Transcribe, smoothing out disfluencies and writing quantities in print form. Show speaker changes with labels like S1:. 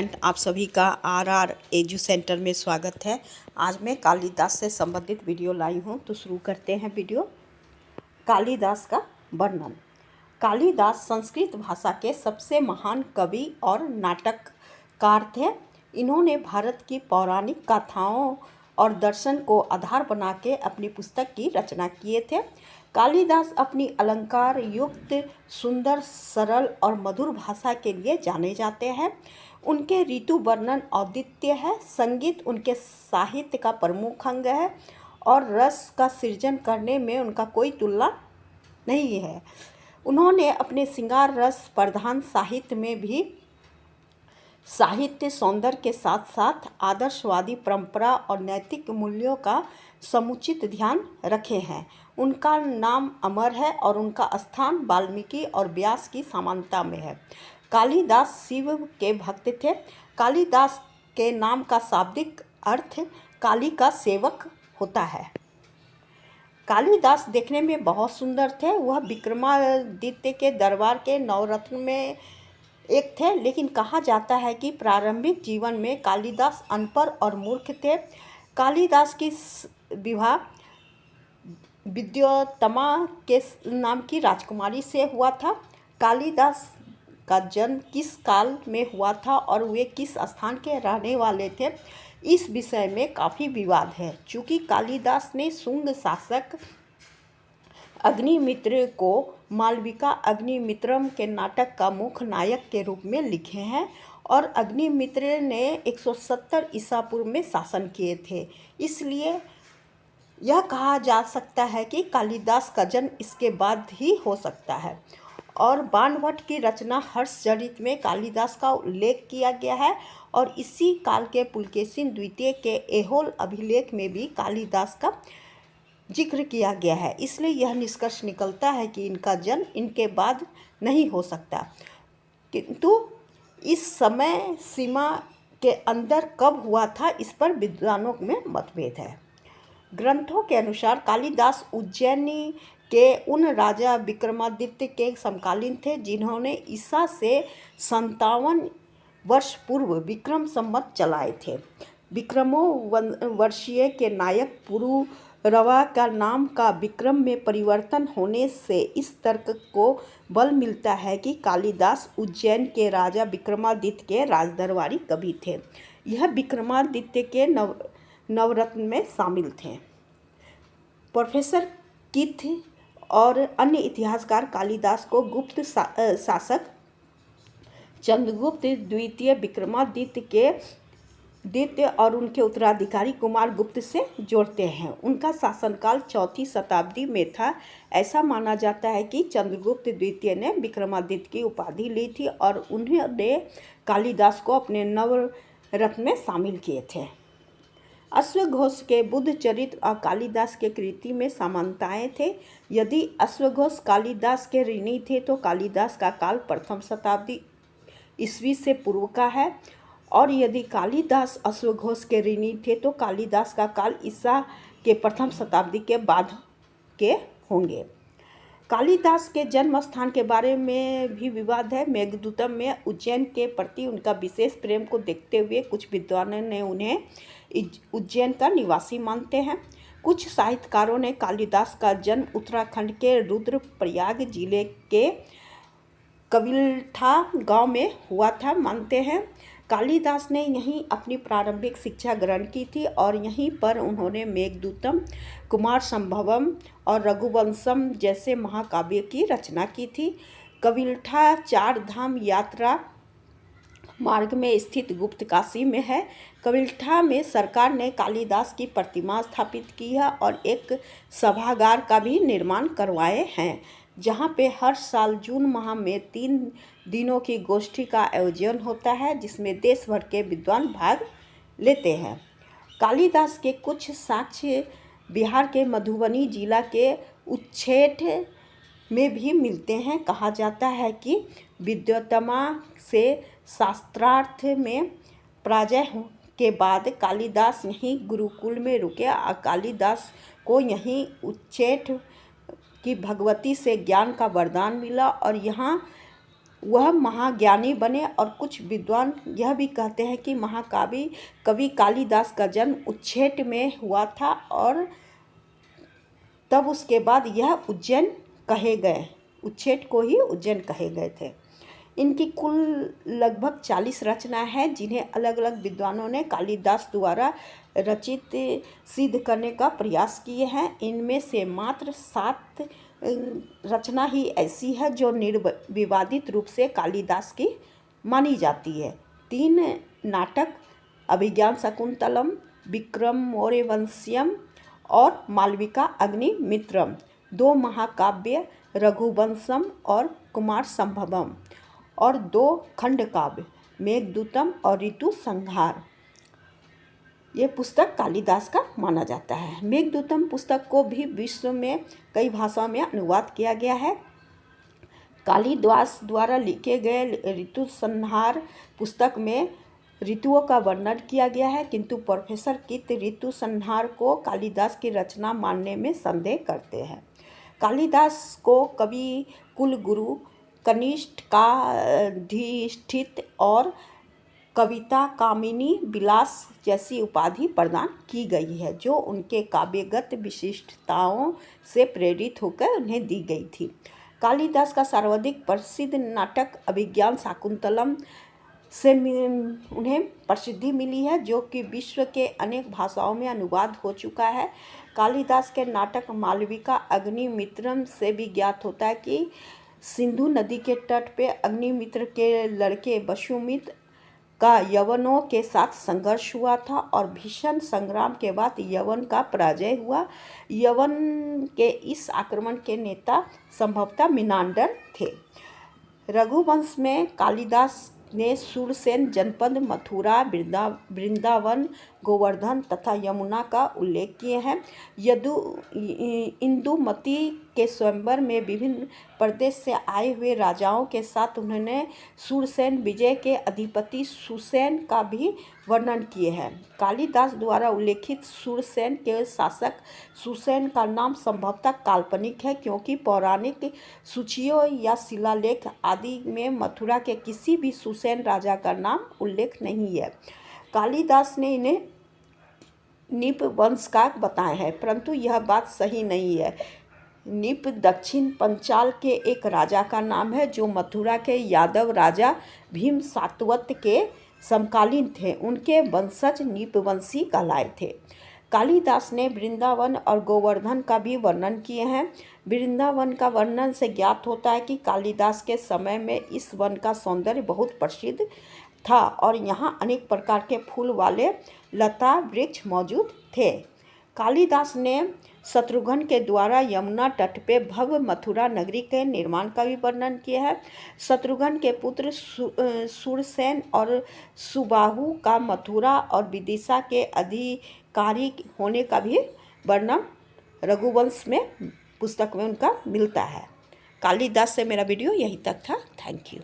S1: आप सभी का आर एजू सेंटर में स्वागत है। आज मैं कालिदास से संबंधित वीडियो लाई हूँ, तो शुरू करते हैं वीडियो। कालिदास का वर्णन। कालिदास संस्कृत भाषा के सबसे महान कवि और नाटककार थे। इन्होंने भारत की पौराणिक कथाओं और दर्शन को आधार बना के अपनी पुस्तक की रचना किए थे। कालिदास अपनी अलंकार युक्त, सुंदर, सरल और मधुर भाषा के लिए जाने जाते हैं। उनके ऋतु वर्णन अद्वितीय है। संगीत उनके साहित्य का प्रमुख अंग है और रस का सृजन करने में उनका कोई तुलना नहीं है। उन्होंने अपने श्रृंगार रस प्रधान साहित्य में भी साहित्य सौंदर्य के साथ साथ आदर्शवादी परंपरा और नैतिक मूल्यों का समुचित ध्यान रखे हैं। उनका नाम अमर है और उनका स्थान वाल्मीकि और व्यास की समानता में है। कालिदास शिव के भक्त थे। कालिदास के नाम का शाब्दिक अर्थ काली का सेवक होता है। कालिदास देखने में बहुत सुंदर थे। वह विक्रमादित्य के दरबार के नवरत्न में एक थे, लेकिन कहा जाता है कि प्रारंभिक जीवन में कालिदास अनपढ़ और मूर्ख थे। कालिदास की विवाह विद्योत्तमा के नाम की राजकुमारी से हुआ था। कालिदास का जन्म किस काल में हुआ था और वे किस स्थान के रहने वाले थे, इस विषय में काफ़ी विवाद है। चूँकि कालिदास ने शुंग शासक अग्निमित्र को मालविका अग्निमित्रम के नाटक का मुख्य नायक के रूप में लिखे हैं और अग्निमित्र ने 170 ईसा पूर्व में शासन किए थे, इसलिए यह कहा जा सकता है कि कालिदास का जन्म इसके बाद ही हो सकता है। और बाणभट्ट की रचना हर्षचरित में कालिदास का उल्लेख किया गया है और इसी काल के पुलकेशिन द्वितीय के ऐहोल अभिलेख में भी कालिदास का जिक्र किया गया है। इसलिए यह निष्कर्ष निकलता है कि इनका जन्म इनके बाद नहीं हो सकता, किंतु इस समय सीमा के अंदर कब हुआ था, इस पर विद्वानों में मतभेद है। ग्रंथों के अनुसार कालिदास उज्जैनी के उन राजा विक्रमादित्य के समकालीन थे जिन्होंने ईसा से 57 वर्ष पूर्व विक्रम संवत चलाए थे। विक्रमो वर्षीय के नायक पुरुरवा का नाम का विक्रम में परिवर्तन होने से इस तर्क को बल मिलता है कि कालिदास उज्जैन के राजा विक्रमादित्य के राजदरबारी कवि थे। यह विक्रमादित्य के नवरत्न में शामिल थे। प्रोफेसर कीथ और अन्य इतिहासकार कालिदास को गुप्त शासक चंद्रगुप्त द्वितीय विक्रमादित्य के द्वितीय और उनके उत्तराधिकारी कुमार गुप्त से जोड़ते हैं। उनका शासनकाल 4वीं शताब्दी में था। ऐसा माना जाता है कि चंद्रगुप्त द्वितीय ने विक्रमादित्य की उपाधि ली थी और उन्होंने कालिदास को अपने नवरत्न में शामिल किए थे। अश्वघोष के बुद्ध चरित्र और कालिदास के कृति में समानताएं थे। यदि अश्वघोष कालिदास के ऋणी थे तो कालिदास का काल प्रथम शताब्दी ईस्वी से पूर्व का है, और यदि कालिदास अश्वघोष के ऋणी थे तो कालिदास का काल ईसा के प्रथम शताब्दी के बाद के होंगे। कालिदास के जन्म स्थान के बारे में भी विवाद है। मेघदूतम में उज्जैन के प्रति उनका विशेष प्रेम को देखते हुए कुछ विद्वानों ने उन्हें उज्जैन का निवासी मानते हैं। कुछ साहित्यकारों ने कालिदास का जन्म उत्तराखंड के रुद्रप्रयाग जिले के कविल्ठा गांव में हुआ था मानते हैं। कालिदास ने यहीं अपनी प्रारंभिक शिक्षा ग्रहण की थी और यहीं पर उन्होंने मेघदूतम, कुमार संभवम और रघुवंशम जैसे महाकाव्य की रचना की थी। कविल्ठा 4 धाम यात्रा मार्ग में स्थित गुप्त काशी में है। कविल्ठा में सरकार ने कालिदास की प्रतिमा स्थापित की है और एक सभागार का भी निर्माण करवाए हैं, जहाँ पे हर साल जून माह में 3 दिनों की गोष्ठी का आयोजन होता है, जिसमें देश भर के विद्वान भाग लेते हैं। कालिदास के कुछ साक्ष्य बिहार के मधुबनी जिला के उच्छेठ में भी मिलते हैं। कहा जाता है कि विद्योत्तमा से शास्त्रार्थ में पराजय के बाद कालिदास यहीं गुरुकुल में रुके और कालिदास को यहीं उच्छेठ की भगवती से ज्ञान का वरदान मिला और यहाँ वह महाज्ञानी बने। और कुछ विद्वान यह भी कहते हैं कि महाकाव्य कवि कालिदास का जन्म उच्चैठ में हुआ था और तब उसके बाद यह उज्जैन कहे गए, उच्चैठ को ही उज्जैन कहे गए थे। इनकी कुल लगभग 40 रचना है जिन्हें अलग अलग विद्वानों ने कालिदास द्वारा रचित सिद्ध करने का प्रयास किए हैं। इनमें से मात्र 7 रचना ही ऐसी है जो निर्विवादित रूप से कालिदास की मानी जाती है। 3 नाटक अभिज्ञान शाकुंतलम, विक्रम मौर्यवंशियम और मालविका अग्निमित्रम, 2 महाकाव्य रघुवंशम और कुमार संभवम और 2 खंड काव्य मेघदूतम और ऋतु संहार। ये पुस्तक कालिदास का माना जाता है। मेघदूतम पुस्तक को भी विश्व में कई भाषाओं में अनुवाद किया गया है। कालिदास द्वारा लिखे गए ऋतु संहार पुस्तक में ऋतुओं का वर्णन किया गया है, किंतु प्रोफेसर कित ऋतु संहार को कालिदास की रचना मानने में संदेह करते हैं। कालिदास को कवि कुलगुरु कनिष्ठ का अधिष्ठित और कविता कामिनी विलास जैसी उपाधि प्रदान की गई है, जो उनके काव्यगत विशिष्टताओं से प्रेरित होकर उन्हें दी गई थी। कालिदास का सर्वाधिक प्रसिद्ध नाटक अभिज्ञान शाकुंतलम से उन्हें प्रसिद्धि मिली है, जो कि विश्व के अनेक भाषाओं में अनुवाद हो चुका है। कालिदास के नाटक मालविका अग्निमित्रम से भी ज्ञात होता है कि सिंधु नदी के तट पे अग्निमित्र के लड़के वसुमित्र का यवनों के साथ संघर्ष हुआ था और भीषण संग्राम के बाद यवन का पराजय हुआ। यवन के इस आक्रमण के नेता संभवतः मिनांडर थे। रघुवंश में कालिदास ने सूरसेन जनपद, मथुरा, वृंदावन, गोवर्धन तथा यमुना का उल्लेख किए हैं। इंदुमती के स्वयंवर में विभिन्न प्रदेश से आए हुए राजाओं के साथ उन्होंने सूरसेन विजय के अधिपति सुसेन का भी वर्णन किए हैं। कालिदास द्वारा उल्लेखित सूरसेन के शासक सुसेन का नाम संभवतः काल्पनिक है, क्योंकि पौराणिक सूचियों या शिलालेख आदि में मथुरा के किसी भी सुसेन राजा का नाम उल्लेख नहीं है। कालिदास ने इन्हें निप वंश का बताया है, परंतु यह बात सही नहीं है। निप दक्षिण पंचाल के एक राजा का नाम है, जो मथुरा के यादव राजा भीम सातवत के समकालीन थे। उनके वंशज निपवंशी कहलाए थे। कालिदास ने वृंदावन और गोवर्धन का भी वर्णन किए हैं। वृंदावन का वर्णन से ज्ञात होता है कि कालिदास के समय में इस वन का सौंदर्य बहुत प्रसिद्ध था और यहाँ अनेक प्रकार के फूल वाले लता वृक्ष मौजूद थे। कालिदास ने शत्रुघ्न के द्वारा यमुना तट पे भव्य मथुरा नगरी के निर्माण का भी वर्णन किया है। शत्रुघ्न के पुत्र सूरसेन और सुबाहु का मथुरा और विदिशा के अधिकारी होने का भी वर्णन रघुवंश में पुस्तक में उनका मिलता है। कालिदास से मेरा वीडियो यहीं तक था। Thank you.